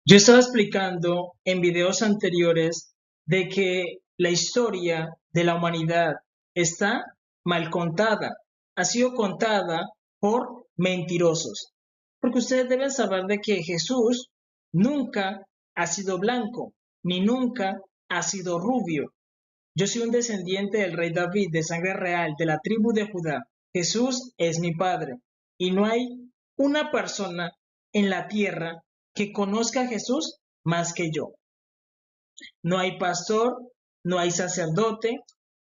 Yo estaba explicando en videos anteriores de que la historia de la humanidad está mal contada, ha sido contada por mentirosos. Porque ustedes deben saber de que Jesús nunca ha sido blanco, ni nunca ha sido rubio. Yo soy un descendiente del rey David, de sangre real, de la tribu de Judá. Jesús es mi padre. Y no hay una persona en la tierra que conozca a Jesús más que yo. No hay pastor, no hay sacerdote,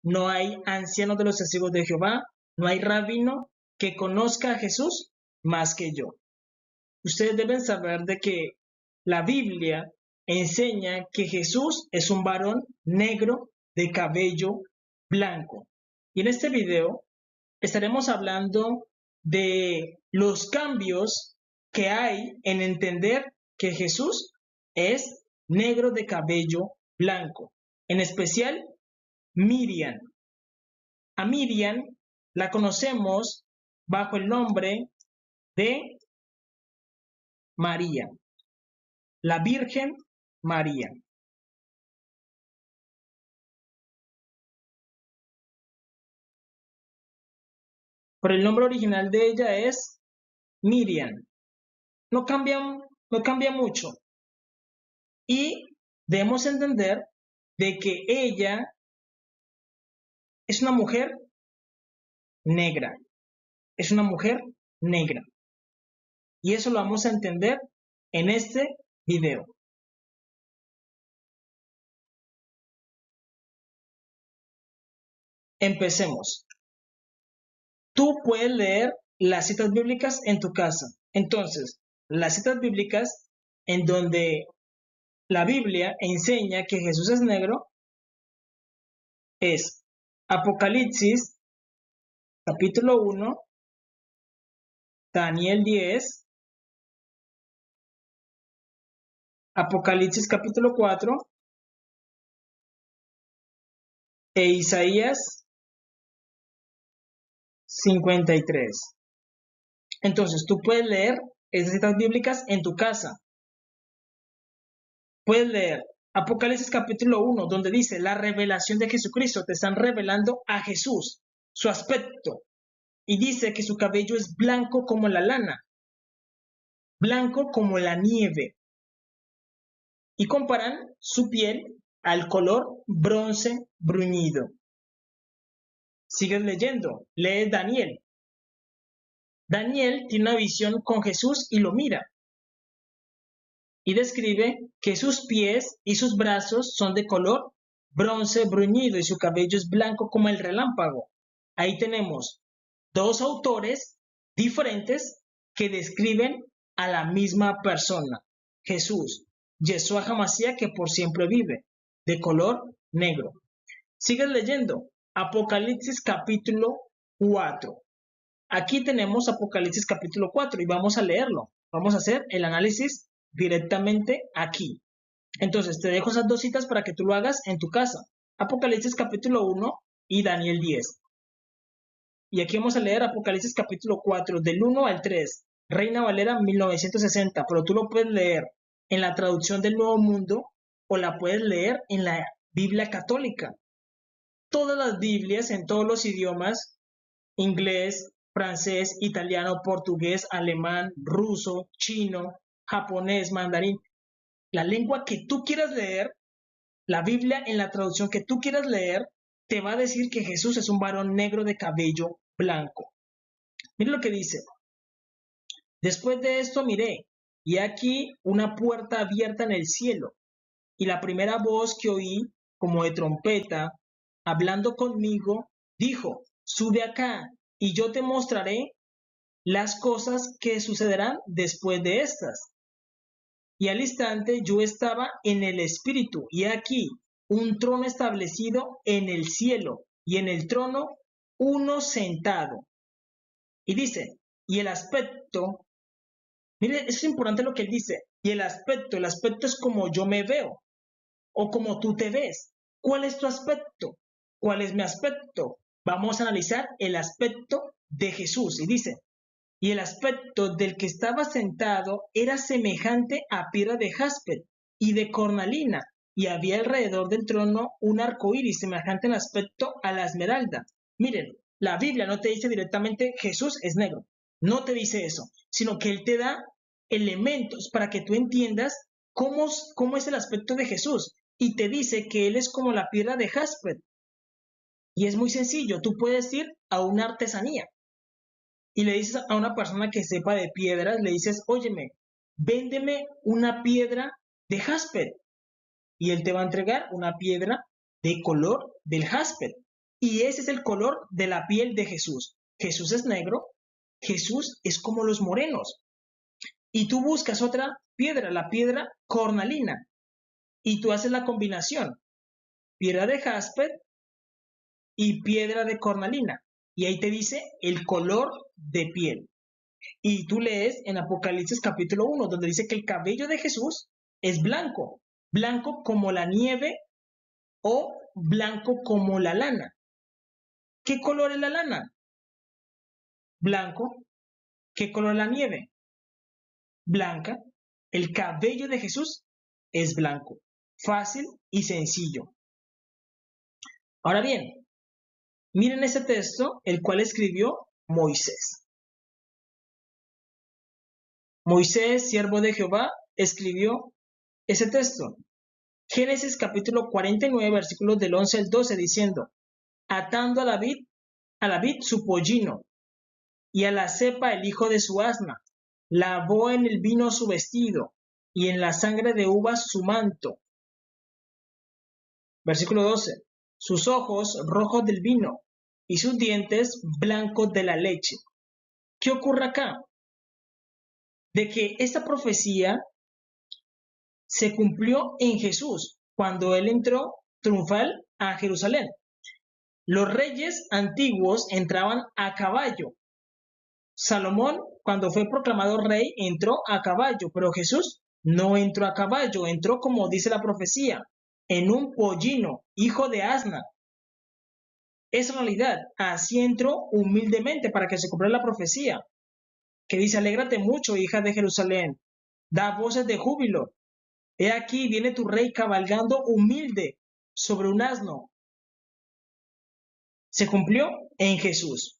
no hay anciano de los testigos de Jehová, no hay rabino que conozca a Jesús más que yo. Ustedes deben saber de que la Biblia enseña que Jesús es un varón negro de cabello blanco. Y en este video estaremos hablando de los cambios que hay en entender que Jesús es negro de cabello blanco. En especial, Miriam. A Miriam la conocemos bajo el nombre de María, la Virgen María. Pero el nombre original de ella es Miriam. No cambia, no cambia mucho. Y debemos entender de que ella es una mujer negra. Es una mujer negra. Y eso lo vamos a entender en este video. Empecemos. Tú puedes leer las citas bíblicas en tu casa. Entonces, las citas bíblicas en donde la Biblia enseña que Jesús es negro es Apocalipsis capítulo 1, Daniel 10, Apocalipsis capítulo 4 e Isaías 53. Entonces, tú puedes leer esas citas bíblicas en tu casa. Puedes leer Apocalipsis capítulo 1, donde dice la revelación de Jesucristo. Te están revelando a Jesús, su aspecto. Y dice que su cabello es blanco como la lana, blanco como la nieve. Y comparan su piel al color bronce bruñido. Sigues leyendo, lees Daniel. Daniel tiene una visión con Jesús y lo mira. Y describe que sus pies y sus brazos son de color bronce bruñido y su cabello es blanco como el relámpago. Ahí tenemos dos autores diferentes que describen a la misma persona, Jesús, Yeshua HaMashiach, que por siempre vive, de color negro. Sigues leyendo Apocalipsis capítulo 4. Aquí tenemos Apocalipsis capítulo 4 y vamos a leerlo. Vamos a hacer el análisis directamente aquí. Entonces, te dejo esas dos citas para que tú lo hagas en tu casa. Apocalipsis capítulo 1 y Daniel 10. Y aquí vamos a leer Apocalipsis capítulo 4, del 1 al 3. Reina Valera 1960, pero tú lo puedes leer en la traducción del Nuevo Mundo o la puedes leer en la Biblia católica. Todas las Biblias en todos los idiomas, inglés, francés, italiano, portugués, alemán, ruso, chino, japonés, mandarín, la lengua que tú quieras leer, la Biblia en la traducción que tú quieras leer, te va a decir que Jesús es un varón negro de cabello blanco. Mira lo que dice. Después de esto miré, y aquí una puerta abierta en el cielo, y la primera voz que oí, como de trompeta, hablando conmigo, dijo, sube acá, y yo te mostraré las cosas que sucederán después de estas. Y al instante yo estaba en el espíritu, y aquí un trono establecido en el cielo, y en el trono uno sentado. Y dice, y el aspecto, mire, es importante lo que él dice, y el aspecto es como yo me veo, o como tú te ves. ¿Cuál es tu aspecto? ¿Cuál es mi aspecto? Vamos a analizar el aspecto de Jesús. Y dice, y el aspecto del que estaba sentado era semejante a piedra de jaspe y de cornalina, y había alrededor del trono un arco iris semejante en aspecto a la esmeralda. Miren, la Biblia no te dice directamente Jesús es negro, no te dice eso, sino que Él te da elementos para que tú entiendas cómo es el aspecto de Jesús, y te dice que Él es como la piedra de jaspe. Y es muy sencillo, tú puedes ir a una artesanía y le dices a una persona que sepa de piedras, le dices, óyeme, véndeme una piedra de jaspe. Y él te va a entregar una piedra de color del jaspe. Y ese es el color de la piel de Jesús. Jesús es negro, Jesús es como los morenos. Y tú buscas otra piedra, la piedra cornalina, y tú haces la combinación, piedra de jaspe y piedra de cornalina. Y ahí te dice el color de piel. Y tú lees en Apocalipsis capítulo 1, donde dice que el cabello de Jesús es blanco, blanco como la nieve o blanco como la lana. ¿Qué color es la lana? Blanco. ¿Qué color es la nieve? Blanca. El cabello de Jesús es blanco. Fácil y sencillo. Ahora bien, miren ese texto, el cual escribió Moisés. Moisés, siervo de Jehová, escribió ese texto. Génesis capítulo 49, versículos del 11 al 12, diciendo, atando a la vid su pollino, y a la cepa el hijo de su asna, lavó en el vino su vestido, y en la sangre de uvas su manto. Versículo 12, sus ojos rojos del vino, y sus dientes blancos de la leche. ¿Qué ocurre acá? De que esta profecía se cumplió en Jesús, cuando Él entró triunfal a Jerusalén. Los reyes antiguos entraban a caballo. Salomón, cuando fue proclamado rey, entró a caballo, pero Jesús no entró a caballo, entró como dice la profecía, en un pollino, hijo de asna. Es realidad, así entró humildemente para que se cumpla la profecía, que dice, alégrate mucho, hija de Jerusalén, da voces de júbilo. He aquí viene tu rey cabalgando humilde sobre un asno. Se cumplió en Jesús.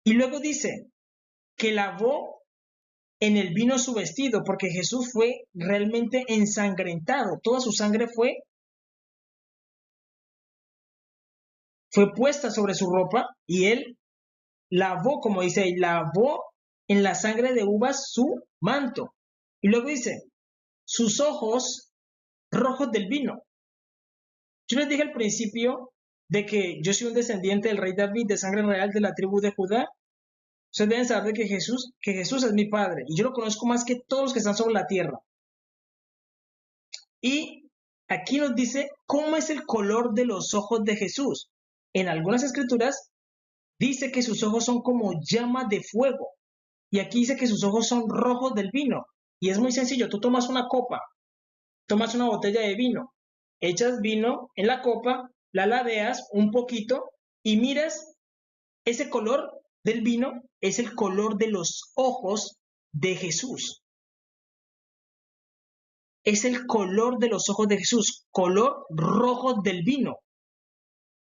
Y luego dice que lavó en el vino su vestido, porque Jesús fue realmente ensangrentado. Toda su sangre fue puesta sobre su ropa y él lavó, como dice, lavó en la sangre de uvas su manto. Y luego dice, sus ojos rojos del vino. Yo les dije al principio de que yo soy un descendiente del rey David de sangre real de la tribu de Judá. Ustedes deben saber que Jesús es mi padre y yo lo conozco más que todos los que están sobre la tierra. Y aquí nos dice cómo es el color de los ojos de Jesús. En algunas escrituras dice que sus ojos son como llama de fuego. Y aquí dice que sus ojos son rojos del vino. Y es muy sencillo, tú tomas una copa, tomas una botella de vino, echas vino en la copa, la ladeas un poquito y miras ese color del vino, es el color de los ojos de Jesús. Es el color de los ojos de Jesús, color rojo del vino.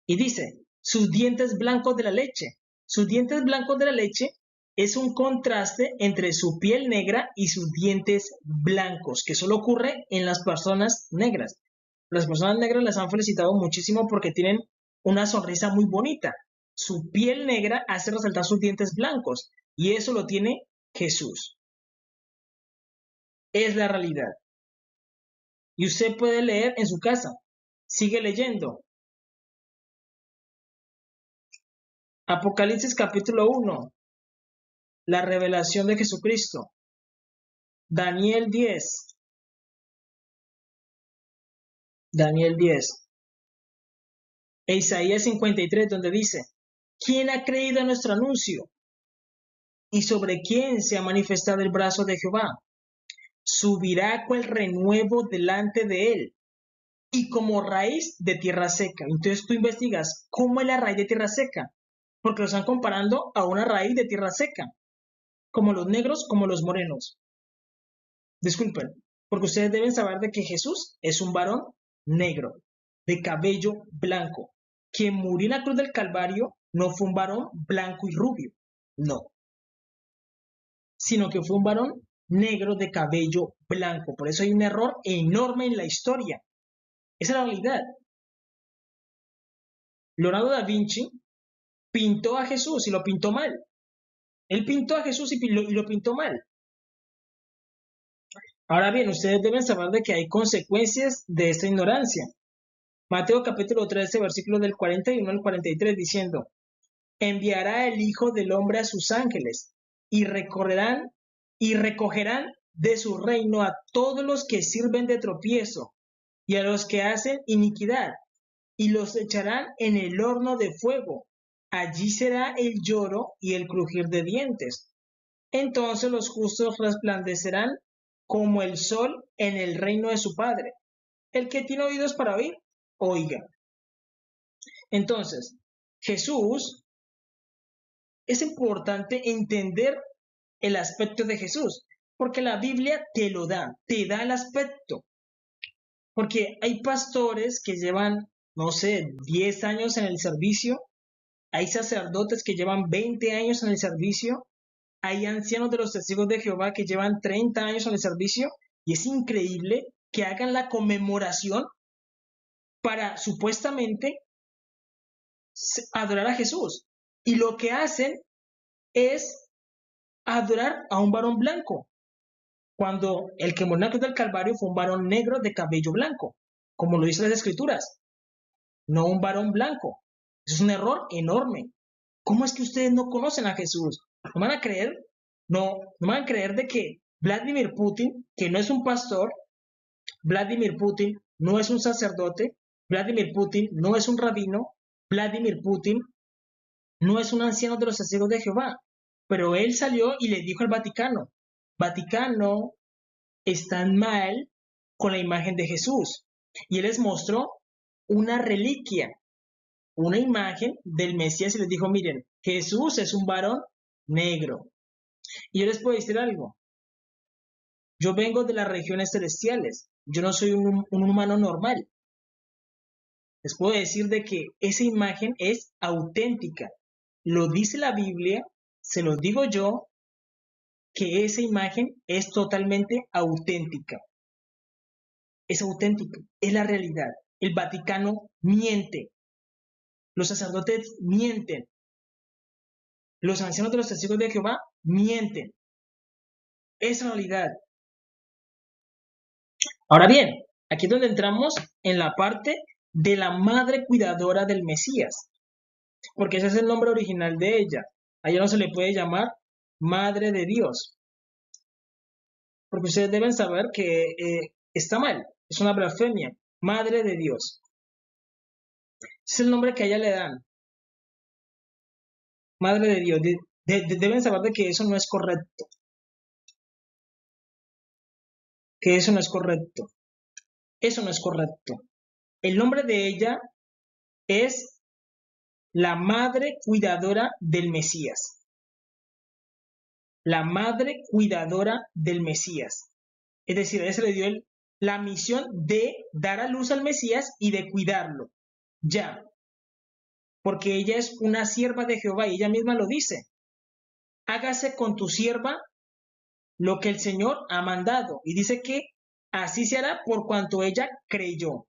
Y dice, sus dientes blancos de la leche. Sus dientes blancos de la leche es un contraste entre su piel negra y sus dientes blancos, que solo ocurre en las personas negras. Las personas negras las han felicitado muchísimo porque tienen una sonrisa muy bonita. Su piel negra hace resaltar sus dientes blancos y eso lo tiene Jesús. Es la realidad. Y usted puede leer en su casa. Sigue leyendo. Apocalipsis capítulo 1. La revelación de Jesucristo. Daniel 10. Daniel 10. E Isaías 53, donde dice, ¿quién ha creído a nuestro anuncio? ¿Y sobre quién se ha manifestado el brazo de Jehová? Subirá cual renuevo delante de él, y como raíz de tierra seca. Entonces tú investigas cómo es la raíz de tierra seca, porque lo están comparando a una raíz de tierra seca. como los negros, como los morenos. Disculpen, porque ustedes deben saber de que Jesús es un varón negro, de cabello blanco. Quien murió en la cruz del Calvario no fue un varón blanco y rubio, no, sino que fue un varón negro de cabello blanco. Por eso hay un error enorme en la historia. Esa es la realidad. Leonardo da Vinci pintó a Jesús y lo pintó mal. Él pintó a Jesús y lo pintó mal. Ahora bien, ustedes deben saber de que hay consecuencias de esta ignorancia. Mateo capítulo 13, versículos del 41 al 43, diciendo, enviará el Hijo del Hombre a sus ángeles y recogerán de su reino a todos los que sirven de tropiezo y a los que hacen iniquidad, y los echarán en el horno de fuego. Allí será el lloro y el crujir de dientes. Entonces los justos resplandecerán como el sol en el reino de su Padre. El que tiene oídos para oír, oiga. Entonces, Jesús, es importante entender el aspecto de Jesús, porque la Biblia te lo da, te da el aspecto. Porque hay pastores que llevan, no sé, 10 años en el servicio, hay sacerdotes que llevan 20 años en el servicio, hay ancianos de los testigos de Jehová que llevan 30 años en el servicio, y es increíble que hagan la conmemoración para supuestamente adorar a Jesús. Y lo que hacen es adorar a un varón blanco, cuando el que murió en la cruz del Calvario fue un varón negro de cabello blanco, como lo dicen las Escrituras, no un varón blanco. Eso es un error enorme. ¿Cómo es que ustedes no conocen a Jesús? ¿No van a creer? No van a creer de que Vladimir Putin, que no es un pastor, Vladimir Putin no es un sacerdote, Vladimir Putin no es un rabino, Vladimir Putin no es un anciano de los testigos de Jehová, pero él salió y le dijo al Vaticano, Vaticano, están mal con la imagen de Jesús. Y él les mostró una reliquia, una imagen del Mesías y les dijo, miren, Jesús es un varón negro. Y yo les puedo decir algo, yo vengo de las regiones celestiales, yo no soy un humano normal. Les puedo decir de que esa imagen es auténtica. Lo dice la Biblia, se lo digo yo, que esa imagen es totalmente auténtica. Es auténtica, es la realidad. El Vaticano miente, los sacerdotes mienten, los ancianos de los testigos de Jehová mienten. Es realidad. Ahora bien, aquí es donde entramos en la parte de la madre cuidadora del Mesías, porque ese es el nombre original de ella. A ella no se le puede llamar Madre de Dios, porque ustedes deben saber que está mal, es una blasfemia. Madre de Dios. Es el nombre que a ella le dan. Madre de Dios. Deben saber de que eso no es correcto. Que eso no es correcto. Eso no es correcto. El nombre de ella es la madre cuidadora del Mesías. La madre cuidadora del Mesías. Es decir, a ella se le dio la misión de dar a luz al Mesías y de cuidarlo. Ya. Porque ella es una sierva de Jehová y ella misma lo dice. Hágase con tu sierva lo que el Señor ha mandado. Y dice que así se hará por cuanto ella creyó.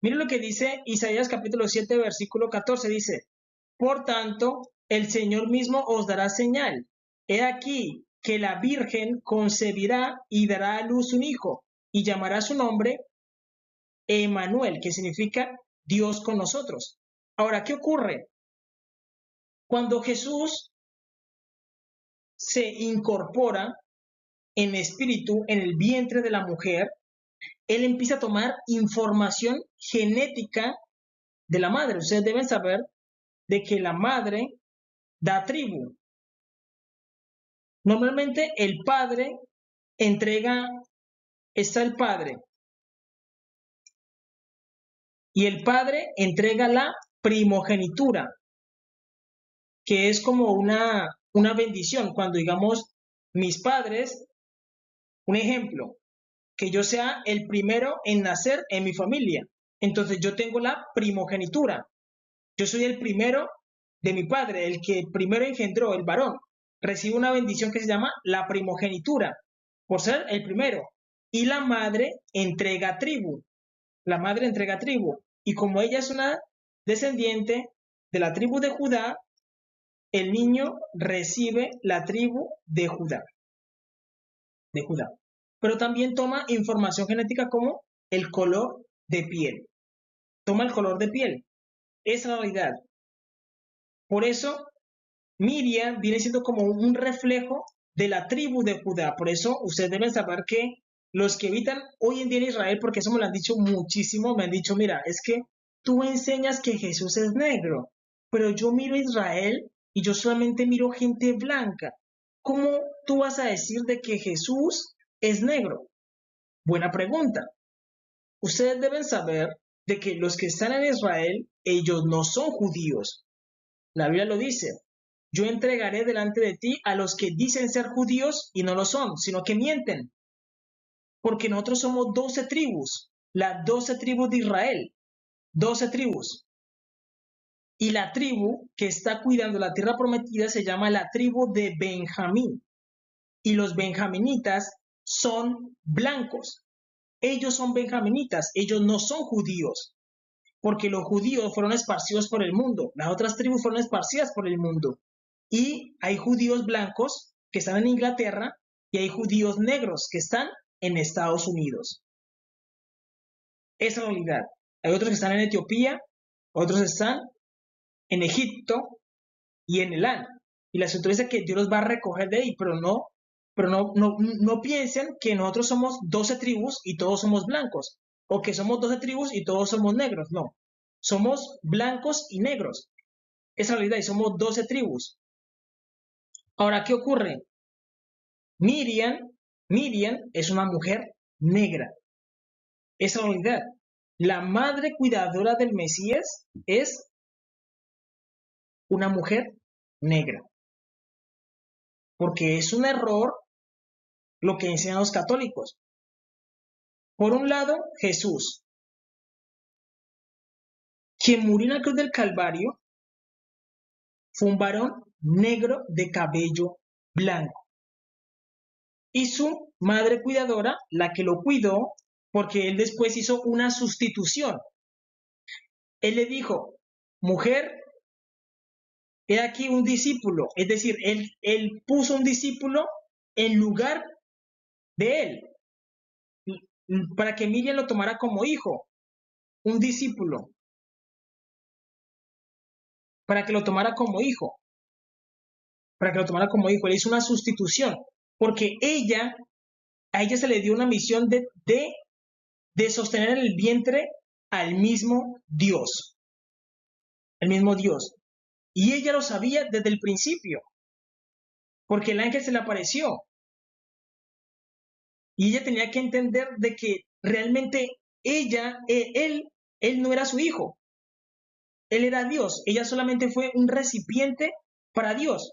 Miren lo que dice Isaías capítulo 7, versículo 14. Dice, por tanto, el Señor mismo os dará señal. He aquí que la Virgen concebirá y dará a luz un hijo, y llamará su nombre Emmanuel, que significa Dios con nosotros. Ahora, ¿qué ocurre? Cuando Jesús se incorpora en espíritu en el vientre de la mujer, él empieza a tomar información genética de la madre. Ustedes deben saber de que la madre da tribu. Normalmente el padre está el padre, y el padre entrega la primogenitura, que es como una bendición cuando, digamos, mis padres, un ejemplo, que yo sea el primero en nacer en mi familia. Entonces yo tengo la primogenitura. Yo soy el primero de mi padre, el que primero engendró, el varón. Recibe una bendición que se llama la primogenitura, por ser el primero. Y la madre entrega tribu. La madre entrega tribu. Y como ella es una descendiente de la tribu de Judá, el niño recibe la tribu de Judá. De Judá. Pero también toma información genética como el color de piel. Toma el color de piel. Es la realidad. Por eso, Miriam viene siendo como un reflejo de la tribu de Judá. Por eso, ustedes deben saber que los que habitan hoy en día en Israel, porque eso me lo han dicho muchísimo, me han dicho, mira, es que tú enseñas que Jesús es negro, pero yo miro a Israel y yo solamente miro gente blanca. ¿Cómo tú vas a decir de que Jesús es negro? Buena pregunta. Ustedes deben saber de que los que están en Israel, ellos no son judíos. La Biblia lo dice. Yo entregaré delante de ti a los que dicen ser judíos y no lo son, sino que mienten. Porque nosotros somos 12 tribus, las 12 tribus de Israel, 12 tribus. Y la tribu que está cuidando la tierra prometida se llama la tribu de Benjamín. Y los benjaminitas son blancos. Ellos son benjaminitas, ellos no son judíos, porque los judíos fueron esparcidos por el mundo, las otras tribus fueron esparcidas por el mundo. Y hay judíos blancos que están en Inglaterra y hay judíos negros que están en Estados Unidos. Esa es la realidad. Hay otros que están en Etiopía, otros están en Egipto y en Elán. Y la escritura dice que Dios los va a recoger de ahí, pero no piensen que nosotros somos 12 tribus y todos somos blancos, o que somos 12 tribus y todos somos negros. No, somos blancos y negros. Esa es la realidad y somos 12 tribus. Ahora, ¿qué ocurre? Miriam es una mujer negra. Esa es la realidad. La madre cuidadora del Mesías es una mujer negra. Porque es un error lo que enseñan los católicos. Por un lado, Jesús, quien murió en la cruz del Calvario, fue un varón negro de cabello blanco. Y su madre cuidadora, la que lo cuidó, porque él después hizo una sustitución. Él le dijo, mujer, he aquí un discípulo. Es decir, él puso un discípulo en lugar de él, para que Miriam lo tomara como hijo, un discípulo, para que lo tomara como hijo, Él hizo una sustitución, porque a ella se le dio una misión de sostener en el vientre al mismo Dios, Y ella lo sabía desde el principio, porque el ángel se le apareció. Y ella tenía que entender de que realmente él no era su hijo. Él era Dios. Ella solamente fue un recipiente para Dios.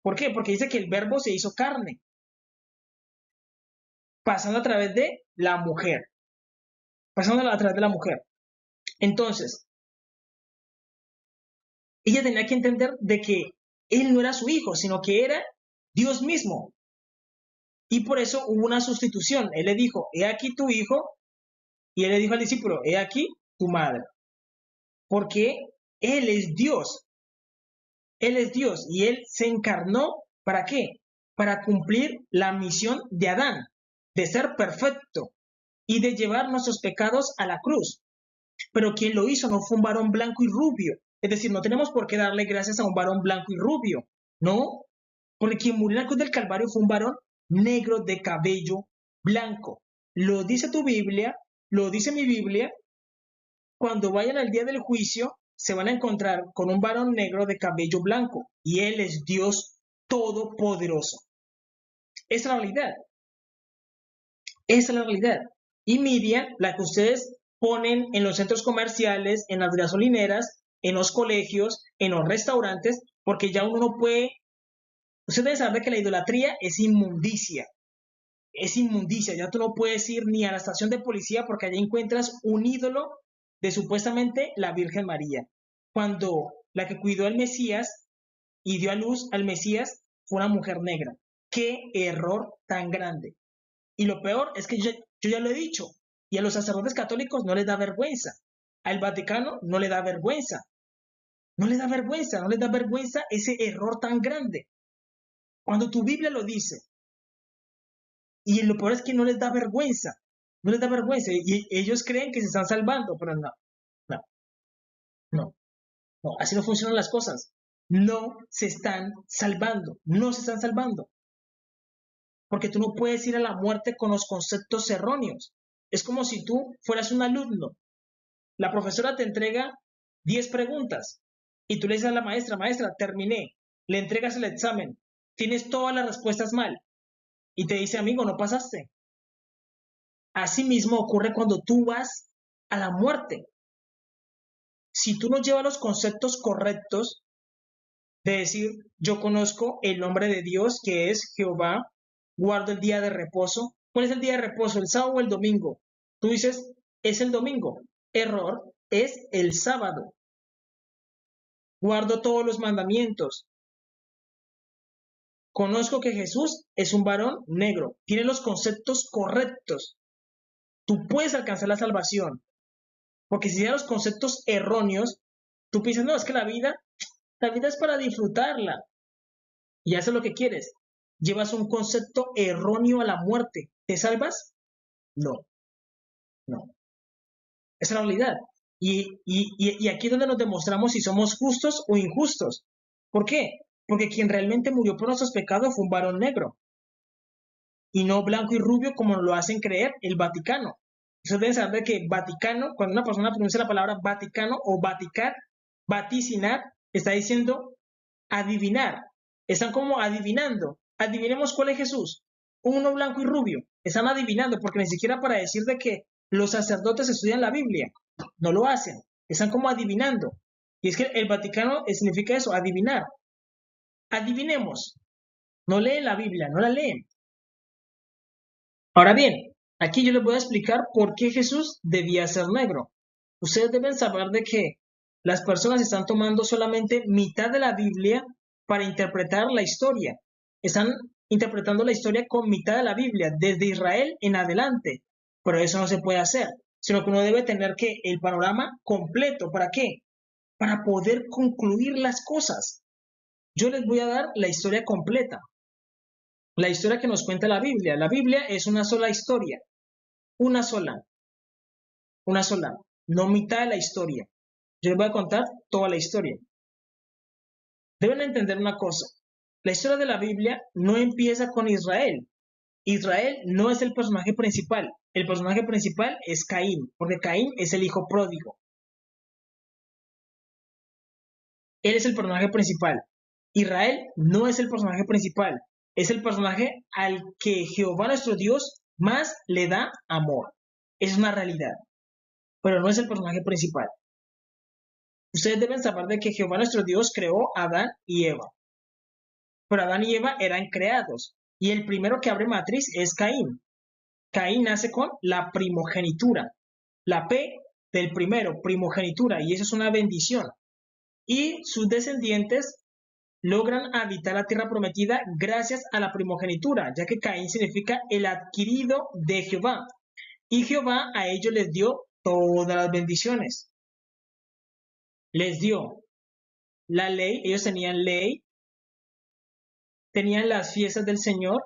¿Por qué? Porque dice que el verbo se hizo carne, pasando a través de la mujer. Entonces, ella tenía que entender de que él no era su hijo, sino que era Dios mismo. Y por eso hubo una sustitución. Él le dijo, he aquí tu hijo, y él le dijo al discípulo, he aquí tu madre. Porque Él es Dios. Él es Dios y Él se encarnó, ¿para qué? Para cumplir la misión de Adán, de ser perfecto y de llevar nuestros pecados a la cruz. Pero quien lo hizo no fue un varón blanco y rubio. Es decir, no tenemos por qué darle gracias a un varón blanco y rubio. No, porque quien murió en la cruz del Calvario fue un varón negro de cabello blanco. Lo dice tu Biblia, lo dice mi Biblia. Cuando vayan al día del juicio, se van a encontrar con un varón negro de cabello blanco, y él es Dios todopoderoso. Esa es la realidad. Esa es la realidad. Y Miriam, la que ustedes ponen en los centros comerciales, en las gasolineras, en los colegios, en los restaurantes, porque ya uno no puede Ustedes deben saber que la idolatría es inmundicia. Es inmundicia. Ya tú no puedes ir ni a la estación de policía porque allá encuentras un ídolo de supuestamente la Virgen María. Cuando la que cuidó al Mesías y dio a luz al Mesías fue una mujer negra. ¡Qué error tan grande! Y lo peor es que yo ya lo he dicho, y a los sacerdotes católicos no les da vergüenza, al Vaticano no le da vergüenza, no le da vergüenza, no les da vergüenza ese error tan grande. Cuando tu Biblia lo dice, y lo peor es que no les da vergüenza, no les da vergüenza, y ellos creen que se están salvando, pero no, no, no, no, así no funcionan las cosas. No se están salvando, no se están salvando, porque tú no puedes ir a la muerte con los conceptos erróneos. Es como si tú fueras un alumno. La profesora te entrega 10 preguntas y tú le dices a la maestra, maestra, terminé, le entregas el examen, tienes todas las respuestas mal y te dice, amigo, no pasaste. Así mismo ocurre cuando tú vas a la muerte. Si tú no llevas los conceptos correctos de decir, yo conozco el nombre de Dios que es Jehová, guardo el día de reposo. ¿Cuál es el día de reposo? ¿El sábado o el domingo? Tú dices, es el domingo. Error, es el sábado. Guardo todos los mandamientos. Conozco que Jesús es un varón negro. Tiene los conceptos correctos. Tú puedes alcanzar la salvación. Porque si tienes los conceptos erróneos, tú piensas, no, es que la vida es para disfrutarla. Y haces lo que quieres. Llevas un concepto erróneo a la muerte. ¿Te salvas? No, no. Esa es la realidad. Y aquí es donde nos demostramos si somos justos o injustos. ¿Por qué? Porque quien realmente murió por nuestros pecados fue un varón negro y no blanco y rubio como lo hacen creer el Vaticano. Ustedes deben saber que Vaticano, cuando una persona pronuncia la palabra Vaticano o vaticar, vaticinar, está diciendo adivinar. Están como adivinando. Adivinemos cuál es Jesús. Uno blanco y rubio. Están adivinando porque ni siquiera para decir de que los sacerdotes estudian la Biblia. No lo hacen. Están como adivinando. Y es que el Vaticano significa eso, adivinar. Adivinemos. No leen la Biblia, no la leen. Ahora bien, aquí yo les voy a explicar por qué Jesús debía ser negro. Ustedes deben saber de que las personas están tomando solamente mitad de la Biblia para interpretar la historia. Están interpretando la historia con mitad de la Biblia, desde Israel en adelante. Pero eso no se puede hacer, sino que uno debe tener que el panorama completo. ¿Para qué? Para poder concluir las cosas. Yo les voy a dar la historia completa. La historia que nos cuenta la Biblia. La Biblia es una sola historia. Una sola, no mitad de la historia. Yo les voy a contar toda la historia. Deben entender una cosa. La historia de la Biblia no empieza con Israel. Israel no es el personaje principal. El personaje principal es Caín, porque Caín es el hijo pródigo. Él es el personaje principal. Israel no es el personaje principal. Es el personaje al que Jehová nuestro Dios más le da amor. Es una realidad. Pero no es el personaje principal. Ustedes deben saber de que Jehová nuestro Dios creó a Adán y Eva. Pero Adán y Eva eran creados. Y el primero que abre matriz es Caín. Caín nace con la primogenitura. La P del primero, primogenitura. Y eso es una bendición. Y sus descendientes logran habitar la tierra prometida gracias a la primogenitura, ya que Caín significa el adquirido de Jehová. Y Jehová a ellos les dio todas las bendiciones. Les dio la ley, ellos tenían ley, tenían las fiestas del Señor,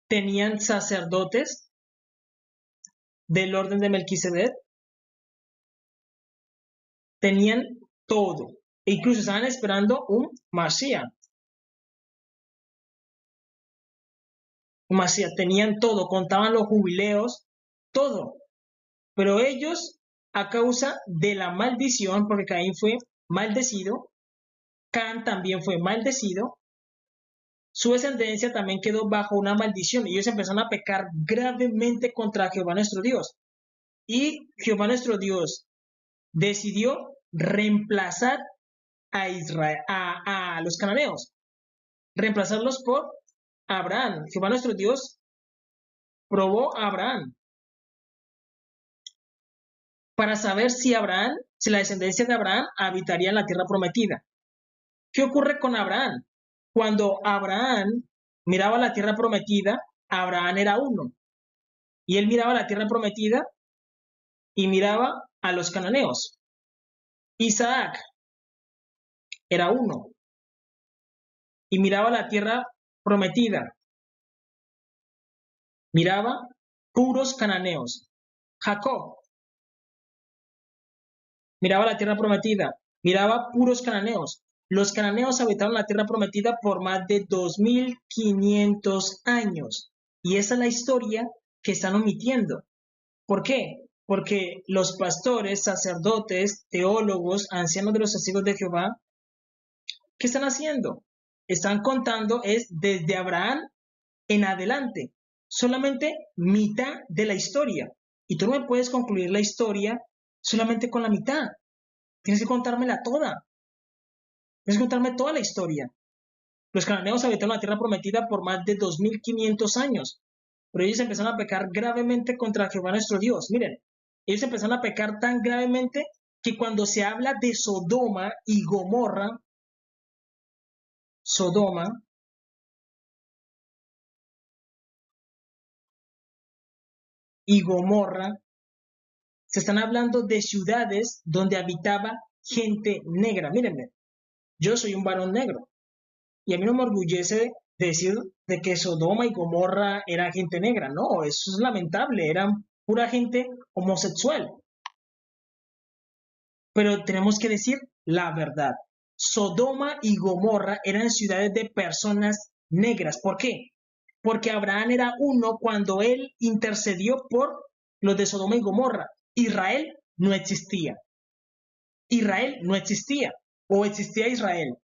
tenían sacerdotes del orden de Melquisedec, tenían todo. E incluso estaban esperando un Mashiach. Un Mashiach, tenían todo, contaban los jubileos, todo. Pero ellos, a causa de la maldición, porque Caín fue maldecido, Can también fue maldecido, su descendencia también quedó bajo una maldición. Ellos empezaron a pecar gravemente contra Jehová nuestro Dios. Y Jehová nuestro Dios decidió reemplazar a Israel, a los cananeos, reemplazarlos por Abraham. Jehová nuestro Dios probó a Abraham para saber si Abraham, si la descendencia de Abraham habitaría en la tierra prometida. ¿Qué ocurre con Abraham? Cuando Abraham miraba la tierra prometida, Abraham era uno. Y él miraba la tierra prometida y miraba a los cananeos. Isaac era uno y miraba la tierra prometida. Miraba puros cananeos. Jacob miraba la tierra prometida, miraba puros cananeos. Los cananeos habitaron la tierra prometida por más de 2500 años. Y esa es la historia que están omitiendo. ¿Por qué? Porque los pastores, sacerdotes, teólogos, ancianos de los testigos de Jehová, ¿qué están haciendo? Están contando es desde Abraham en adelante, solamente mitad de la historia. Y tú no me puedes concluir la historia solamente con la mitad. Tienes que contármela toda. Tienes que contarme toda la historia. Los cananeos habitaron la tierra prometida por más de 2500 años, pero ellos empezaron a pecar gravemente contra Jehová nuestro Dios. Miren, ellos empezaron a pecar tan gravemente que cuando se habla de Sodoma y Gomorra, Sodoma y Gomorra, se están hablando de ciudades donde habitaba gente negra. Mírenme, yo soy un varón negro y a mí no me orgullece decir de que Sodoma y Gomorra era gente negra. No, eso es lamentable, eran pura gente homosexual. Pero tenemos que decir la verdad. Sodoma y Gomorra eran ciudades de personas negras. ¿Por qué? Porque Abraham era uno cuando él intercedió por los de Sodoma y Gomorra. Israel no existía. Israel no existía. ¿O existía Israel?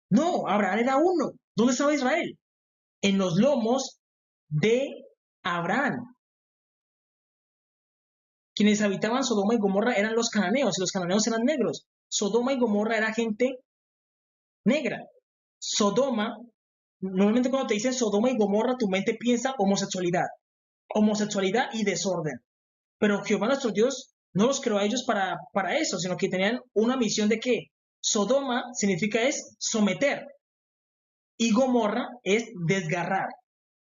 No, Abraham era uno. ¿Dónde estaba Israel? En los lomos de Abraham. Quienes habitaban Sodoma y Gomorra eran los cananeos, y los cananeos eran negros. Sodoma y Gomorra era gente negra. Sodoma, normalmente cuando te dicen Sodoma y Gomorra, tu mente piensa homosexualidad y desorden. Pero Jehová nuestro Dios no los creó a ellos para eso, sino que tenían una misión de que Sodoma significa es someter y Gomorra es desgarrar.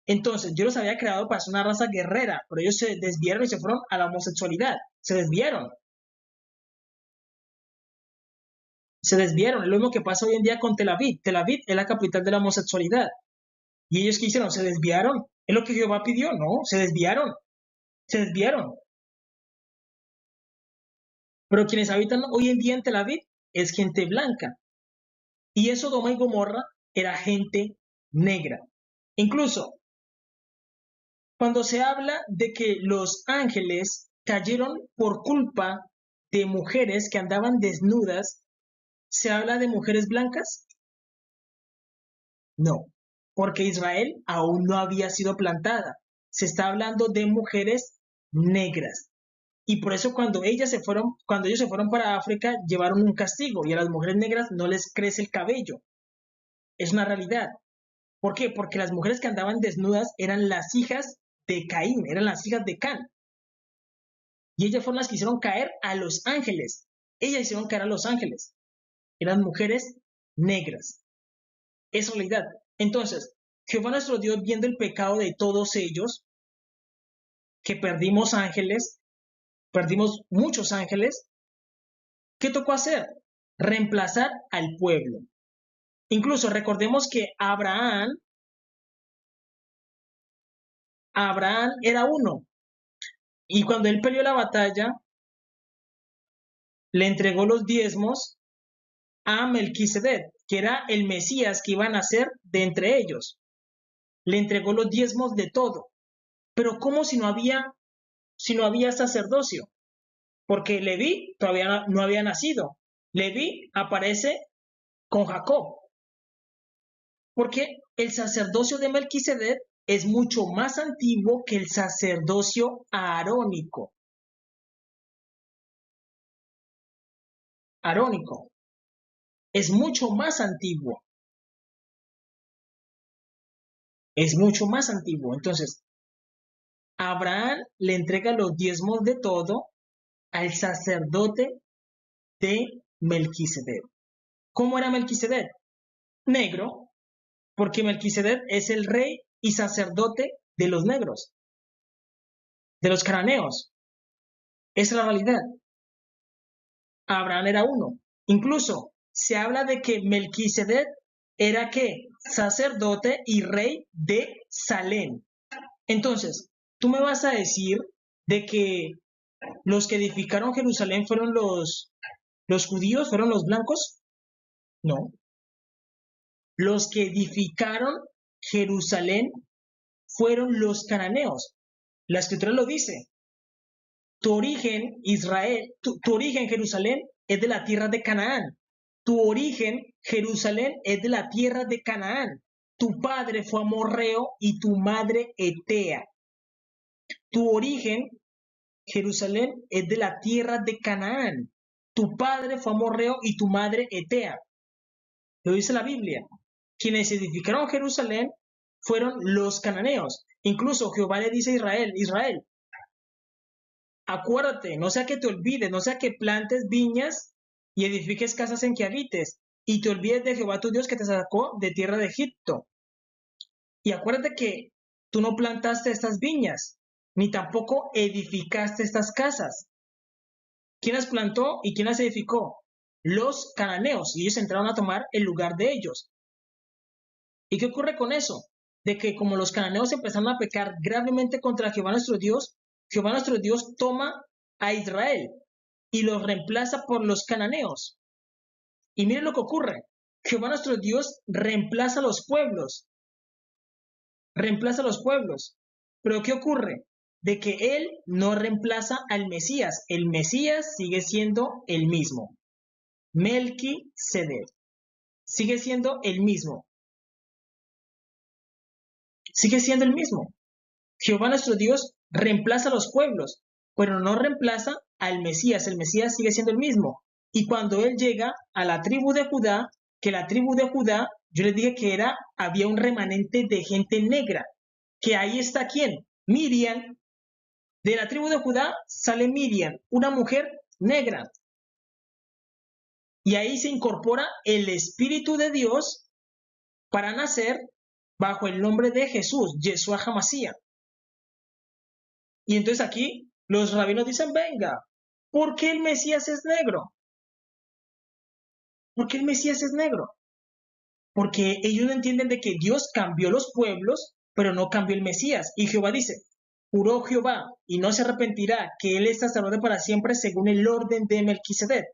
Entonces, Dios los había creado para ser una raza guerrera, pero ellos se desviaron y se fueron a la homosexualidad. Se desviaron. Es lo mismo que pasa hoy en día con Tel Aviv. Tel Aviv es la capital de la homosexualidad. ¿Y ellos qué hicieron? Se desviaron. ¿Es lo que Jehová pidió? No, se desviaron. Se desviaron. Pero quienes habitan hoy en día en Tel Aviv es gente blanca. Y en Sodoma y Gomorra era gente negra. Incluso, cuando se habla de que los ángeles cayeron por culpa de mujeres que andaban desnudas, ¿se habla de mujeres blancas? No, porque Israel aún no había sido plantada. Se está hablando de mujeres negras. Y por eso cuando ellos se fueron para África, llevaron un castigo y a las mujeres negras no les crece el cabello. Es una realidad. ¿Por qué? Porque las mujeres que andaban desnudas eran las hijas de Caín, eran las hijas de Can. Y ellas fueron las que hicieron caer a los ángeles. Ellas hicieron caer a los ángeles. Eran mujeres negras. Es realidad. Entonces, Jehová nuestro Dios, viendo el pecado de todos ellos, que perdimos ángeles, perdimos muchos ángeles, ¿qué tocó hacer? Reemplazar al pueblo. Incluso recordemos que Abraham era uno. Y cuando él peleó la batalla, le entregó los diezmos a Melquisedec, que era el Mesías que iban a ser de entre ellos. Le entregó los diezmos de todo. Pero ¿cómo si no había sacerdocio? Porque Leví todavía no había nacido. Leví aparece con Jacob. Porque el sacerdocio de Melquisedec es mucho más antiguo que el sacerdocio arónico. Arónico. es mucho más antiguo. Es mucho más antiguo. Entonces, Abraham le entrega los diezmos de todo al sacerdote de Melquisedec. ¿Cómo era Melquisedec? Negro, porque Melquisedec es el rey y sacerdote de los negros, de los cananeos. Esa es la realidad. Abraham era uno. Incluso se habla de que Melquisedec era ¿qué? Sacerdote y rey de Salem. Entonces, tú me vas a decir de que los que edificaron Jerusalén fueron los judíos, fueron los blancos. No. Los que edificaron Jerusalén fueron los cananeos. La escritura lo dice. Tu origen, Israel, tu origen, Jerusalén, es de la tierra de Canaán. Tu origen, Jerusalén, es de la tierra de Canaán. Tu padre fue amorreo y tu madre etea. Tu origen, Jerusalén, es de la tierra de Canaán. Tu padre fue amorreo y tu madre etea. Lo dice la Biblia. Quienes edificaron Jerusalén fueron los cananeos. Incluso Jehová le dice a Israel, Israel, acuérdate, no sea que te olvides, no sea que plantes viñas y edifiques casas en que habites, y te olvides de Jehová tu Dios que te sacó de tierra de Egipto. Y acuérdate que tú no plantaste estas viñas, ni tampoco edificaste estas casas. ¿Quién las plantó y quién las edificó? Los cananeos, y ellos entraron a tomar el lugar de ellos. ¿Y qué ocurre con eso? De que como los cananeos empezaron a pecar gravemente contra Jehová nuestro Dios toma a Israel y los reemplaza por los cananeos. Y miren lo que ocurre. Jehová nuestro Dios reemplaza a los pueblos. Reemplaza a los pueblos. Pero ¿qué ocurre? De que Él no reemplaza al Mesías. El Mesías sigue siendo el mismo. Melquisedec. Sigue siendo el mismo. Sigue siendo el mismo. Jehová nuestro Dios reemplaza a los pueblos, pero no reemplaza al Mesías. El Mesías sigue siendo el mismo. Y cuando él llega a la tribu de Judá, que la tribu de Judá, yo les dije que había un remanente de gente negra, que ahí está ¿quién? Miriam. De la tribu de Judá sale Miriam, una mujer negra. Y ahí se incorpora el Espíritu de Dios para nacer bajo el nombre de Jesús, Yeshua HaMashiach. Y entonces aquí los rabinos dicen, venga, ¿por qué el Mesías es negro? ¿Por qué el Mesías es negro? Porque ellos no entienden de que Dios cambió los pueblos, pero no cambió el Mesías. Y Jehová dice, juró Jehová y no se arrepentirá que él es sacerdote para siempre según el orden de Melquisedec.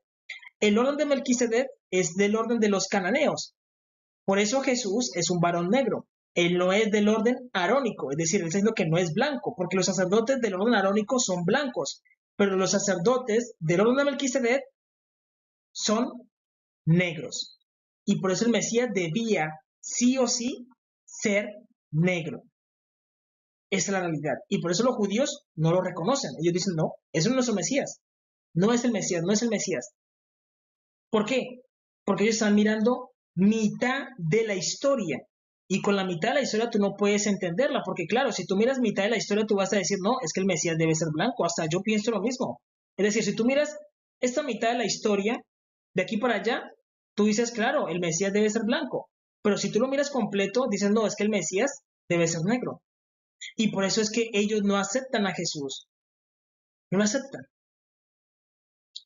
El orden de Melquisedec es del orden de los cananeos. Por eso Jesús es un varón negro. Él no es del orden arónico, es decir, él está diciendo que no es blanco, porque los sacerdotes del orden arónico son blancos, pero los sacerdotes del orden de Melquisedec son negros. Y por eso el Mesías debía, sí o sí, ser negro. Esa es la realidad. Y por eso los judíos no lo reconocen. Ellos dicen, no, eso no es el Mesías. No es el Mesías, no es el Mesías. ¿Por qué? Porque ellos están mirando mitad de la historia. Y con la mitad de la historia tú no puedes entenderla, porque claro, si tú miras mitad de la historia, tú vas a decir, no, es que el Mesías debe ser blanco, hasta yo pienso lo mismo. Es decir, si tú miras esta mitad de la historia, de aquí para allá, tú dices, claro, el Mesías debe ser blanco. Pero si tú lo miras completo, dices, no, es que el Mesías debe ser negro. Y por eso es que ellos no aceptan a Jesús. No lo aceptan.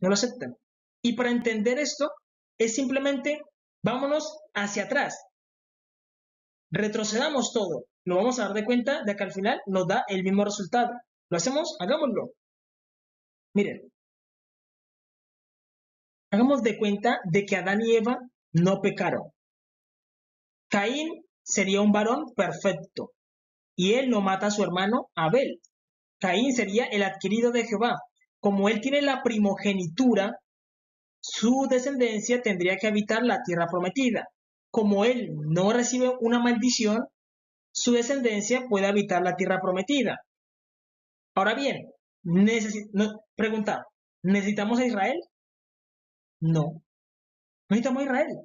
No lo aceptan. Y para entender esto, es simplemente, vámonos hacia atrás. Retrocedamos todo. Lo vamos a dar de cuenta de que al final nos da el mismo resultado. ¿Lo hacemos? Hagámoslo. Miren. Hagamos de cuenta de que Adán y Eva no pecaron. Caín sería un varón perfecto. Y él no mata a su hermano Abel. Caín sería el adquirido de Jehová. Como él tiene la primogenitura, su descendencia tendría que habitar la tierra prometida. Como él no recibe una maldición, su descendencia puede habitar la tierra prometida. Ahora bien, pregunta, ¿necesitamos a Israel? No. No necesitamos a Israel.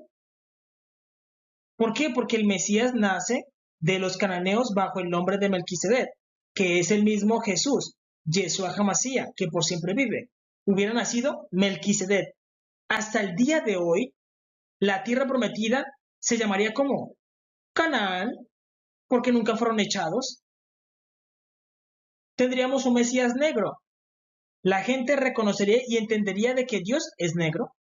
¿Por qué? Porque el Mesías nace de los cananeos bajo el nombre de Melquisedec, que es el mismo Jesús, Yeshua HaMashiach, que por siempre vive. Hubiera nacido Melquisedec. Hasta el día de hoy, la tierra prometida se llamaría como Canaán, porque nunca fueron echados. Tendríamos un Mesías negro. La gente reconocería y entendería de que Dios es negro.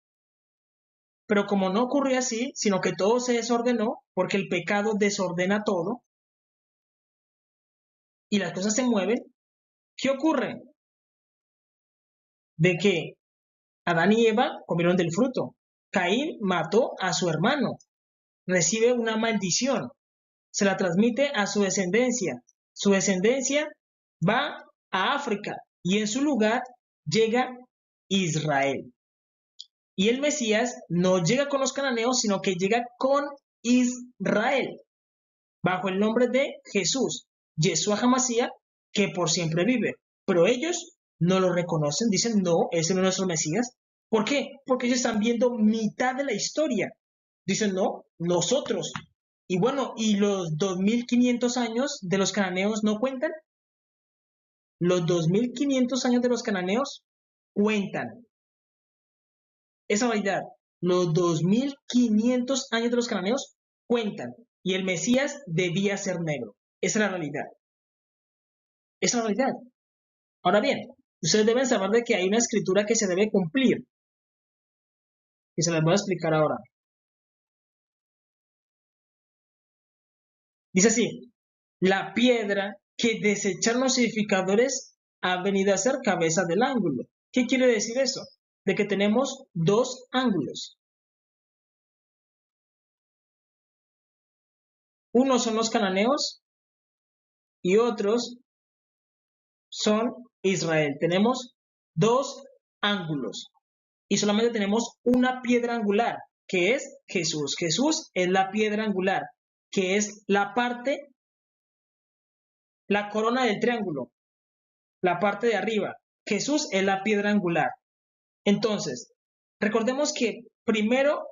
Pero como no ocurrió así, sino que todo se desordenó, porque el pecado desordena todo, y las cosas se mueven, ¿qué ocurre? De que Adán y Eva comieron del fruto. Caín mató a su hermano, recibe una maldición, se la transmite a su descendencia. Su descendencia va a África y en su lugar llega Israel. Y el Mesías no llega con los cananeos, sino que llega con Israel, bajo el nombre de Jesús, Yeshua HaMashiach, que por siempre vive. Pero ellos no lo reconocen, dicen, no, ese no es nuestro Mesías. ¿Por qué? Porque ellos están viendo mitad de la historia. Dicen, no, nosotros. Y bueno, ¿y los 2500 años de los cananeos no cuentan? Los 2500 años de los cananeos cuentan. Esa realidad, los 2500 años de los cananeos cuentan. Y el Mesías debía ser negro. Esa es la realidad. Esa es la realidad. Ahora bien, ustedes deben saber de que hay una escritura que se debe cumplir. Y se las voy a explicar ahora. Dice así, la piedra que desecharon los edificadores ha venido a ser cabeza del ángulo. ¿Qué quiere decir eso? De que tenemos dos ángulos. Unos son los cananeos y otros son Israel. Tenemos dos ángulos y solamente tenemos una piedra angular, que es Jesús. Jesús es la piedra angular, que es la parte, la corona del triángulo, la parte de arriba. Jesús es la piedra angular. Entonces, recordemos que primero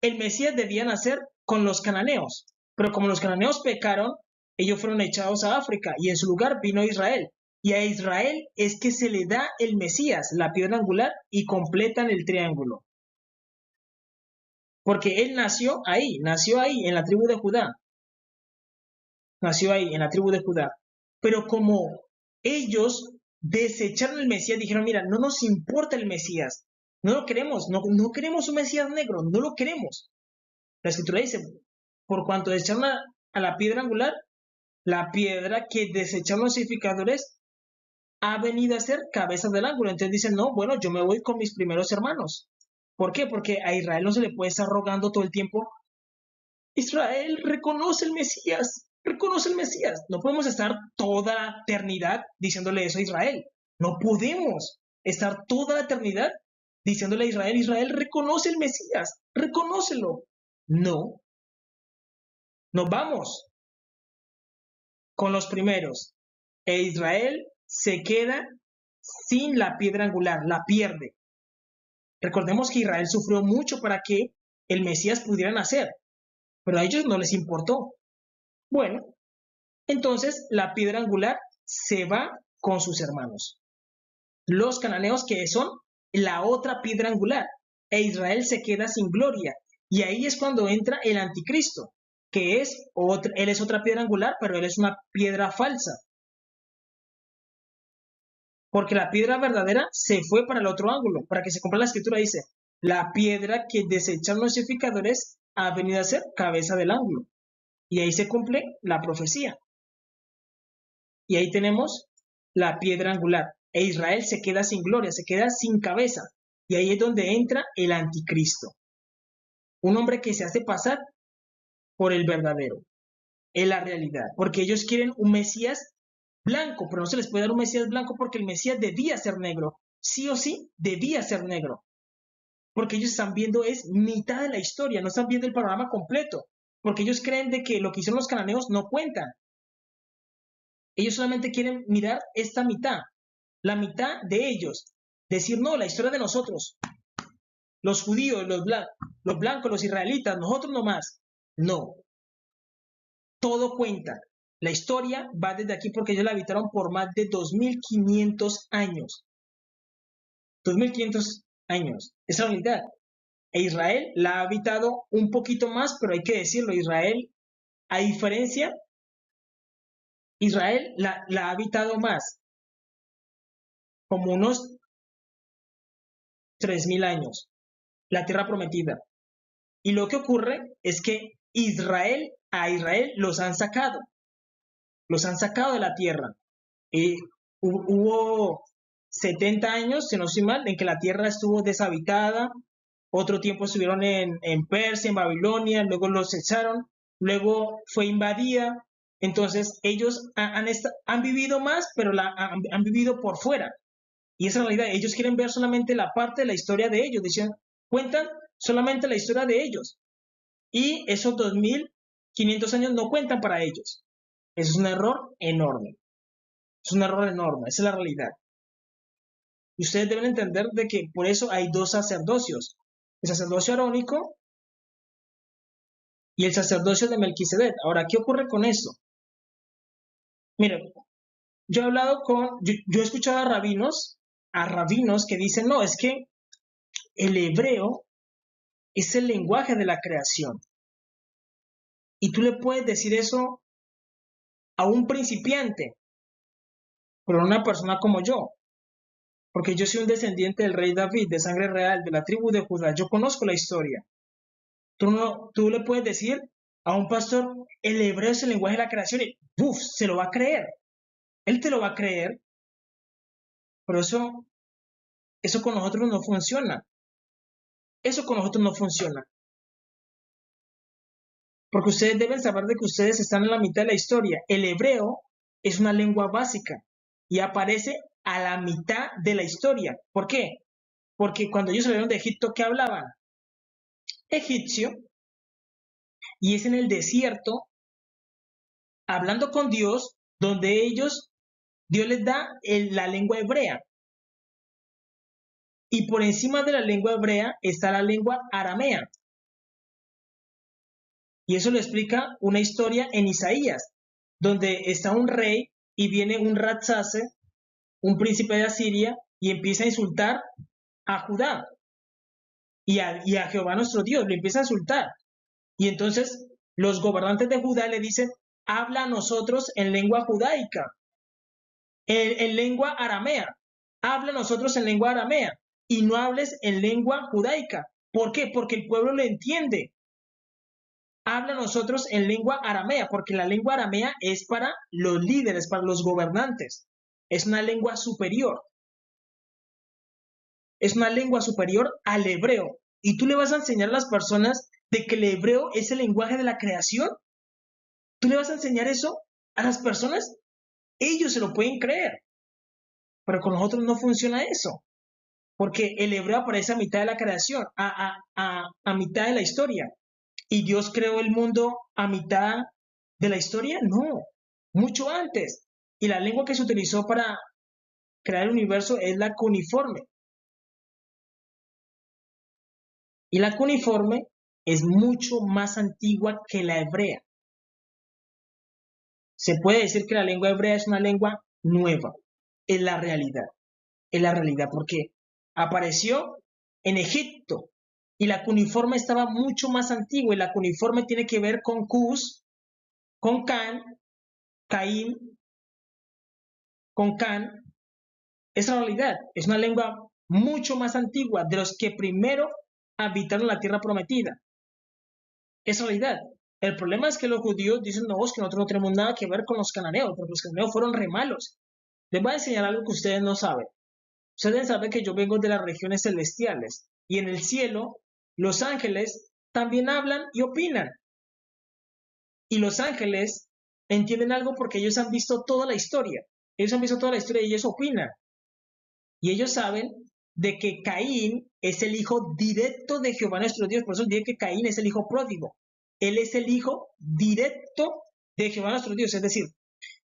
el Mesías debía nacer con los cananeos, pero como los cananeos pecaron, ellos fueron echados a África y en su lugar vino Israel. Y a Israel es que se le da el Mesías, la piedra angular, y completan el triángulo. Porque él nació ahí, en la tribu de Judá. Nació ahí, en la tribu de Judá. Pero como ellos desecharon el Mesías, dijeron, mira, no nos importa el Mesías, no lo queremos, no queremos un Mesías negro, no lo queremos. La escritura dice, por cuanto desecharon a la piedra angular, la piedra que desecharon los edificadores ha venido a ser cabeza del ángulo. Entonces dicen, no, bueno, yo me voy con mis primeros hermanos. ¿Por qué? Porque a Israel no se le puede estar rogando todo el tiempo, Israel, reconoce el Mesías, reconoce el Mesías. No podemos estar toda la eternidad diciéndole eso a Israel. No podemos estar toda la eternidad diciéndole a Israel, Israel, reconoce el Mesías, reconócelo. No, nos vamos con los primeros. E Israel se queda sin la piedra angular, la pierde. Recordemos que Israel sufrió mucho para que el Mesías pudiera nacer, pero a ellos no les importó. Bueno, entonces la piedra angular se va con sus hermanos, los cananeos, que son la otra piedra angular, e Israel se queda sin gloria. Y ahí es cuando entra el anticristo, que es él es otra piedra angular, pero él es una piedra falsa. Porque la piedra verdadera se fue para el otro ángulo. Para que se cumpla la escritura dice, la piedra que desecharon los edificadores ha venido a ser cabeza del ángulo. Y ahí se cumple la profecía. Y ahí tenemos la piedra angular. E Israel se queda sin gloria, se queda sin cabeza. Y ahí es donde entra el anticristo. Un hombre que se hace pasar por el verdadero. Es la realidad. Porque ellos quieren un Mesías blanco, pero no se les puede dar un Mesías blanco porque el Mesías debía ser negro. Sí o sí, debía ser negro. Porque ellos están viendo es mitad de la historia, no están viendo el panorama completo. Porque ellos creen de que lo que hicieron los cananeos no cuentan. Ellos solamente quieren mirar esta mitad, la mitad de ellos. Decir, no, la historia de nosotros. los judíos, los blancos, los israelitas, nosotros nomás. No, todo cuenta. La historia va desde aquí porque ellos la habitaron por más de 2500 años. 2500 años. Esa realidad. E Israel la ha habitado un poquito más, pero hay que decirlo, Israel, a diferencia, Israel la ha habitado más, como unos 3000 años, la tierra prometida. Y lo que ocurre es que a Israel los han sacado de la tierra. Y hubo 70 años, si no estoy mal, en que la tierra estuvo deshabitada, otro tiempo estuvieron en Persia, en Babilonia, luego los echaron, luego fue invadida, entonces ellos han vivido más, pero han vivido por fuera. Y esa es la realidad, ellos quieren ver solamente la parte de la historia de ellos, cuentan solamente la historia de ellos. Y esos 2500 años no cuentan para ellos. Eso es un error enorme. Es un error enorme, esa es la realidad. Y ustedes deben entender de que por eso hay dos sacerdocios. El sacerdocio arónico y el sacerdocio de Melquisedec. Ahora, ¿qué ocurre con eso? Miren, yo he hablado yo he escuchado a rabinos que dicen, no, es que el hebreo es el lenguaje de la creación. Y tú le puedes decir eso a un principiante, pero a una persona como yo, porque yo soy un descendiente del rey David, de sangre real, de la tribu de Judá, yo conozco la historia. Tú le puedes decir a un pastor, el hebreo es el lenguaje de la creación, y se lo va a creer. Él te lo va a creer, pero eso con nosotros no funciona. Eso con nosotros no funciona. Porque ustedes deben saber de que ustedes están en la mitad de la historia. El hebreo es una lengua básica y aparece a la mitad de la historia. ¿Por qué? Porque cuando ellos salieron de Egipto, ¿qué hablaban? Egipcio, y es en el desierto, hablando con Dios, donde Dios les da la lengua hebrea. Y por encima de la lengua hebrea está la lengua aramea. Y eso lo explica una historia en Isaías, donde está un rey y viene un Rabsace, un príncipe de Asiria, y empieza a insultar a Judá y a Jehová nuestro Dios, lo empieza a insultar. Y entonces los gobernantes de Judá le dicen, habla a nosotros en lengua judaica, en lengua aramea, habla a nosotros en lengua aramea y no hables en lengua judaica. ¿Por qué? Porque el pueblo lo entiende. Habla a nosotros en lengua aramea, porque la lengua aramea es para los líderes, para los gobernantes. Es una lengua superior. Es una lengua superior al hebreo. ¿Y tú le vas a enseñar a las personas de que el hebreo es el lenguaje de la creación? ¿Tú le vas a enseñar eso a las personas? Ellos se lo pueden creer, pero con nosotros no funciona eso, porque el hebreo aparece a mitad de la creación, a mitad de la historia. ¿Y Dios creó el mundo a mitad de la historia? No, mucho antes. Y la lengua que se utilizó para crear el universo es la cuneiforme. Y la cuneiforme es mucho más antigua que la hebrea. Se puede decir que la lengua hebrea es una lengua nueva. Es la realidad. Es la realidad porque apareció en Egipto y la cuneiforme estaba mucho más antigua y la cuneiforme tiene que ver con Cus, con Can, Caín, con Can. Es la realidad. Es una lengua mucho más antigua de los que primero habitaron la tierra prometida. Es realidad. El problema es que los judíos dicen, no, es que nosotros no tenemos nada que ver con los cananeos, porque los cananeos fueron re malos. Les voy a enseñar algo que ustedes no saben. Ustedes saben que yo vengo de las regiones celestiales y en el cielo los ángeles también hablan y opinan. Y los ángeles entienden algo porque ellos han visto toda la historia. Ellos han visto toda la historia y ellos opinan. Y ellos saben de que Caín es el hijo directo de Jehová nuestro Dios. Por eso dije que Caín es el hijo pródigo. Él es el hijo directo de Jehová nuestro Dios. Es decir,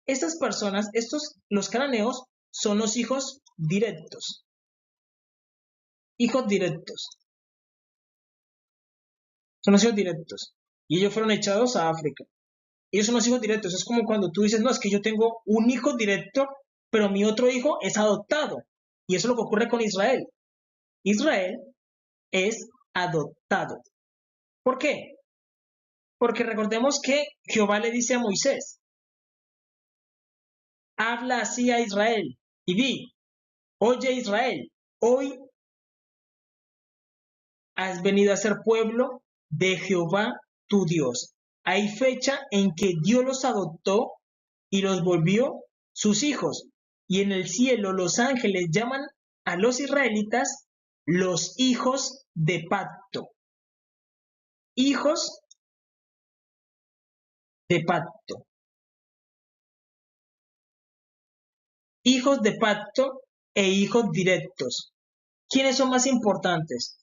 estas personas, los cananeos, son los hijos directos. Hijos directos. Son los hijos directos. Y ellos fueron echados a África. Ellos son los hijos directos. Es como cuando tú dices, no, es que yo tengo un hijo directo, pero mi otro hijo es adoptado. Y eso es lo que ocurre con Israel. Israel es adoptado. ¿Por qué? Porque recordemos que Jehová le dice a Moisés, habla así a Israel y di, oye Israel, hoy has venido a ser pueblo de Jehová tu Dios. Hay fecha en que Dios los adoptó y los volvió sus hijos. Y en el cielo los ángeles llaman a los israelitas los hijos de pacto. Hijos de pacto. Hijos de pacto e hijos directos. ¿Quiénes son más importantes?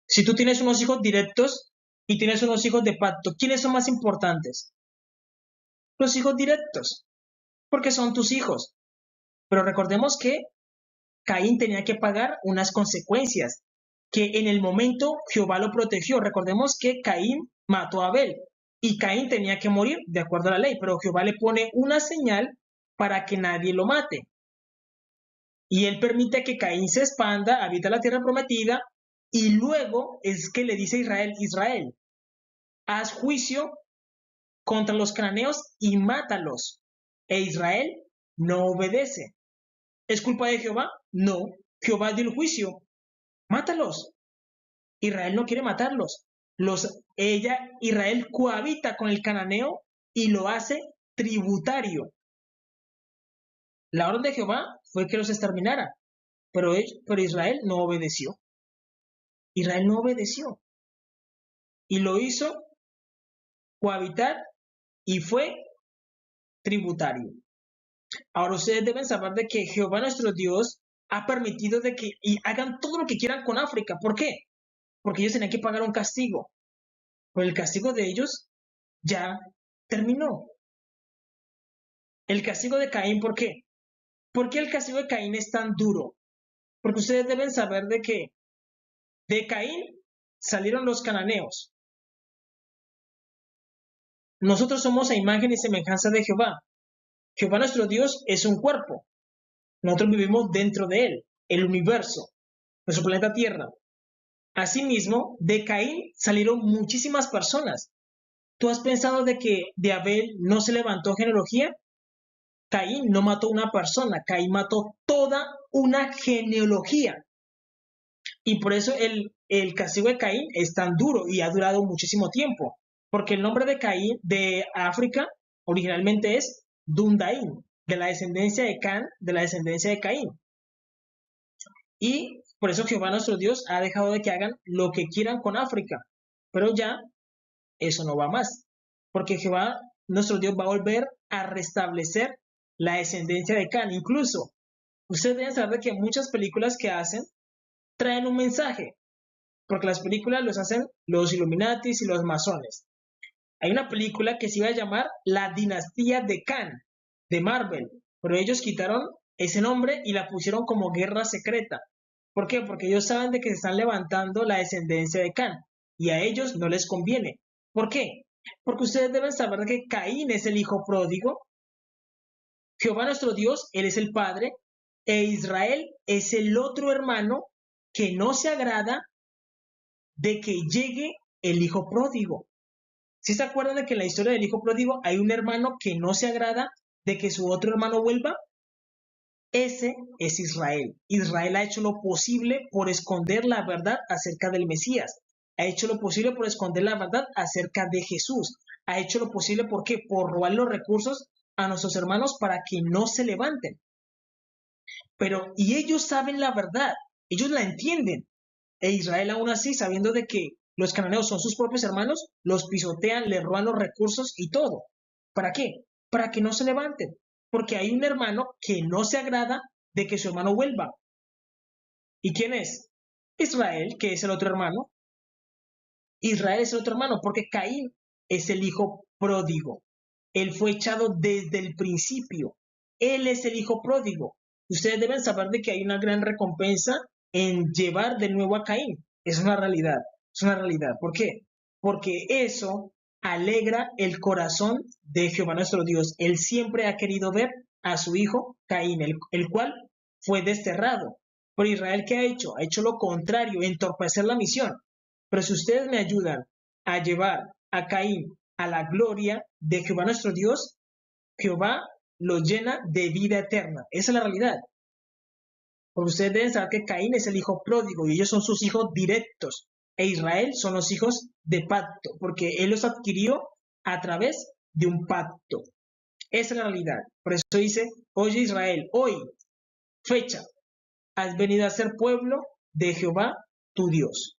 Si tú tienes unos hijos directos y tienes unos hijos de pacto, ¿quiénes son más importantes? Los hijos directos, porque son tus hijos. Pero recordemos que Caín tenía que pagar unas consecuencias, que en el momento Jehová lo protegió. Recordemos que Caín mató a Abel y Caín tenía que morir de acuerdo a la ley, pero Jehová le pone una señal para que nadie lo mate. Y él permite que Caín se expanda, habita la tierra prometida, y luego es que le dice a Israel, Israel, haz juicio contra los cananeos y mátalos. E Israel no obedece. ¿Es culpa de Jehová? No. Jehová dio el juicio. Mátalos. Israel no quiere matarlos. Israel cohabita con el cananeo y lo hace tributario. La orden de Jehová fue que los exterminara, pero Israel no obedeció. Israel no obedeció. Y lo hizo cohabitar y fue tributario. Ahora ustedes deben saber de que Jehová nuestro Dios ha permitido de que hagan todo lo que quieran con África. ¿Por qué? Porque ellos tenían que pagar un castigo. Pero el castigo de ellos ya terminó. El castigo de Caín, ¿por qué? ¿Por qué el castigo de Caín es tan duro? Porque ustedes deben saber de que de Caín salieron los cananeos. Nosotros somos a imagen y semejanza de Jehová. Jehová nuestro Dios es un cuerpo. Nosotros vivimos dentro de él, el universo, nuestro planeta Tierra. Asimismo, de Caín salieron muchísimas personas. ¿Tú has pensado de que de Abel no se levantó genealogía? Caín no mató una persona, Caín mató toda una genealogía. Y por eso el castigo de Caín es tan duro y ha durado muchísimo tiempo. Porque el nombre de Caín, de África, originalmente es Dundaín, de la descendencia de Can, de la descendencia de Caín. Y por eso Jehová nuestro Dios ha dejado de que hagan lo que quieran con África. Pero ya eso no va más. Porque Jehová nuestro Dios va a volver a restablecer la descendencia de Can. Incluso, ustedes deben saber que muchas películas que hacen traen un mensaje. Porque las películas los hacen los Illuminatis y los masones. Hay una película que se iba a llamar La Dinastía de Can, de Marvel. Pero ellos quitaron ese nombre y la pusieron como Guerra Secreta. ¿Por qué? Porque ellos saben de que se están levantando la descendencia de Can y a ellos no les conviene. ¿Por qué? Porque ustedes deben saber que Caín es el hijo pródigo, Jehová nuestro Dios, él es el padre, e Israel es el otro hermano que no se agrada de que llegue el hijo pródigo. ¿Sí se acuerdan de que en la historia del hijo pródigo hay un hermano que no se agrada de que su otro hermano vuelva? Ese es Israel. Israel ha hecho lo posible por esconder la verdad acerca del Mesías. Ha hecho lo posible por esconder la verdad acerca de Jesús. Ha hecho lo posible ¿por qué? Por robar los recursos a nuestros hermanos para que no se levanten. Pero, y ellos saben la verdad, ellos la entienden. E Israel aún así, sabiendo de que los cananeos son sus propios hermanos, los pisotean, les roban los recursos y todo. ¿Para qué? Para que no se levanten. Porque hay un hermano que no se agrada de que su hermano vuelva. ¿Y quién es? Israel, que es el otro hermano. Israel es el otro hermano, porque Caín es el hijo pródigo. Él fue echado desde el principio. Él es el hijo pródigo. Ustedes deben saber de que hay una gran recompensa en llevar de nuevo a Caín. Es una realidad, es una realidad. ¿Por qué? Porque eso alegra el corazón de Jehová nuestro Dios. Él siempre ha querido ver a su hijo Caín, el cual fue desterrado. Pero Israel, ¿qué ha hecho? Ha hecho lo contrario, entorpecer la misión. Pero si ustedes me ayudan a llevar a Caín a la gloria de Jehová nuestro Dios, Jehová lo llena de vida eterna. Esa es la realidad. Porque ustedes deben saber que Caín es el hijo pródigo y ellos son sus hijos directos. E Israel son los hijos de pacto, porque él los adquirió a través de un pacto. Esa es la realidad. Por eso dice, oye Israel, hoy, fecha, has venido a ser pueblo de Jehová tu Dios.